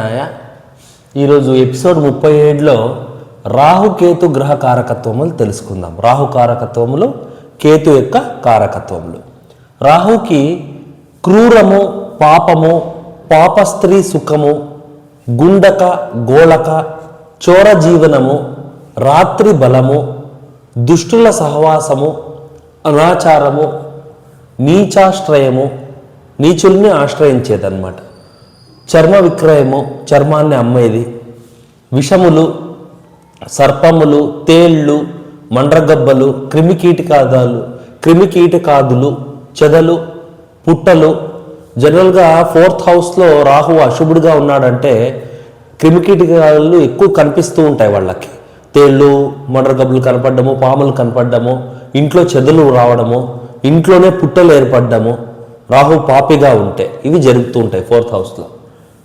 నారాయణాయ. ఈరోజు ఎపిసోడ్ 37లో రాహుకేతు గ్రహ కారకత్వములు తెలుసుకుందాం. రాహు కారకత్వములు, కేతు యొక్క కారకత్వములు. రాహుకి క్రూరము, పాపము, పాపస్త్రీ సుఖము, గుండక, గోళక, చోర జీవనము, రాత్రి బలము, దుష్టుల సహవాసము, అనాచారము, నీచాశ్రయము, నీచుల్ని ఆశ్రయించేదన్నమాట, చర్మ విక్రయము, చర్మాన్ని అమ్మేది, విషములు, సర్పములు, తేళ్ళు, మండ్రగబ్బలు, క్రిమికీటకాదులు, చెదలు, పుట్టలు. జనరల్గా 4th హౌస్లో రాహు అశుభుడిగా ఉన్నాడంటే క్రిమికీటకాలు ఎక్కువ కనిపిస్తూ ఉంటాయి వాళ్ళకి. తేళ్ళు, మండ్రగబ్బలు కనపడము, పాములు కనపడము, ఇంట్లో చెదలు రావడము, ఇంట్లోనే పుట్టలు ఏర్పడ్డము, రాహు పాపిగా ఉంటే ఇవి జరుగుతూ ఉంటాయి 4th హౌస్లో.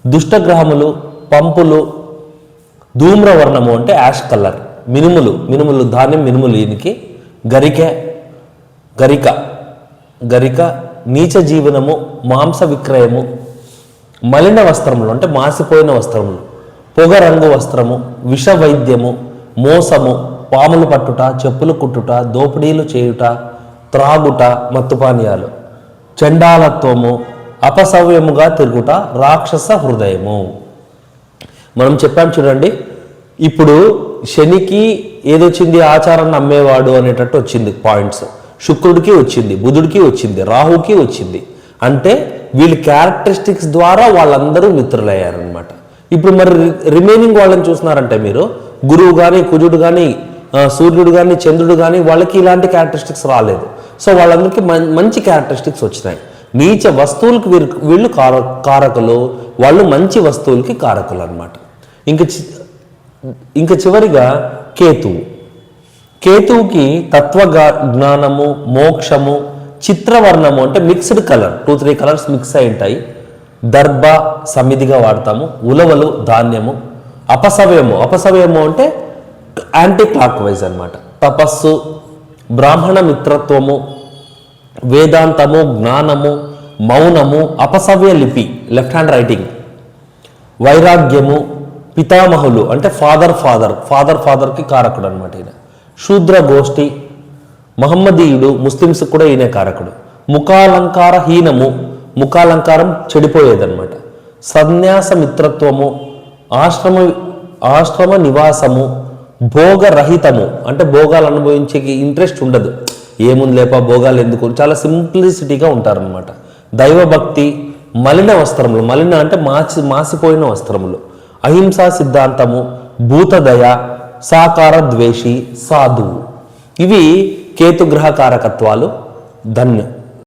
దుష్టగ్రహములు, పంపులు, ధూమ్రవర్ణము అంటే యాష్ కలర్, మినుములు ధాన్యం మినుములు, ఈయనకి గరిక, నీచ జీవనము, మాంస విక్రయము, మలిన వస్త్రములు అంటే మాసిపోయిన వస్త్రములు, పొగరంగు వస్త్రము, విష వైద్యము, మోసము, పాములు పట్టుట, చెప్పులు కుట్టుట, దోపిడీలు చేయుట, త్రాగుట, మత్తుపానీయాలు, చండాలత్వము, అపసవ్యముగా తిరుగుట, రాక్షస హృదయము. మనం చెప్పాం చూడండి, ఇప్పుడు శనికి ఏదొచ్చింది, ఆచారాన్ని అమ్మేవాడు అనేటట్టు వచ్చింది పాయింట్స్. శుక్రుడికి వచ్చింది, బుధుడికి వచ్చింది, రాహుకి వచ్చింది. అంటే వీళ్ళ క్యారెక్టరిస్టిక్స్ ద్వారా వాళ్ళందరూ మిత్రులయ్యారనమాట. ఇప్పుడు మరి రిమైనింగ్ వాళ్ళని చూస్తున్నారంటే మీరు గురువు కానీ, కుజుడు కానీ, సూర్యుడు కానీ, చంద్రుడు కానీ, వాళ్ళకి ఇలాంటి క్యారెక్టరిస్టిక్స్ రాలేదు. సో వాళ్ళందరికీ మంచి క్యారెక్టరిస్టిక్స్ వచ్చినాయి. నీచ వస్తువులకి వీళ్ళు కారకులు, వాళ్ళు మంచి వస్తువులకి కారకులు అనమాట. ఇంకా చివరిగా కేతువుకి తత్వ జ్ఞానము, మోక్షము, చిత్రవర్ణము అంటే మిక్స్డ్ కలర్, 2-3 కలర్స్ మిక్స్ అయి ఉంటాయి. దర్భ సమిధిగా వాడతాము. ఉలవలు ధాన్యము. అపసవ్యము అంటే యాంటీ క్లాక్ వైజ్ అనమాట. తపస్సు, బ్రాహ్మణ మిత్రత్వము, వేదాంతము, జ్ఞానము, మౌనము, అపసవ్య లిపి లెఫ్ట్ హ్యాండ్ రైటింగ్, వైరాగ్యము, పితామహులు అంటే ఫాదర్కి కారకుడు అనమాట ఈయన. శూద్ర గోష్ఠి, మహమ్మదీయుడు, ముస్లిమ్స్ కూడా ఈయన కారకుడు. ముఖాలంకార హీనము, ముఖాలంకారం చెడిపోయేదన్నమాట. సన్యాస మిత్రత్వము, ఆశ్రమ నివాసము, భోగరహితము అంటే భోగాలు అనుభవించే ఇంట్రెస్ట్ ఉండదు, ఏముంది లేప భోగాలు ఎందుకు, చాలా సింప్లిసిటీగా ఉంటారనమాట. దైవభక్తి, మలిన వస్త్రములు, మలిన అంటే మాసిపోయిన వస్త్రములు, అహింసా సిద్ధాంతము, భూతదయ, సాకార ద్వేషి, సాధువు. ఇవి కేతుగ్రహ కారకత్వాలు. ధన్యం.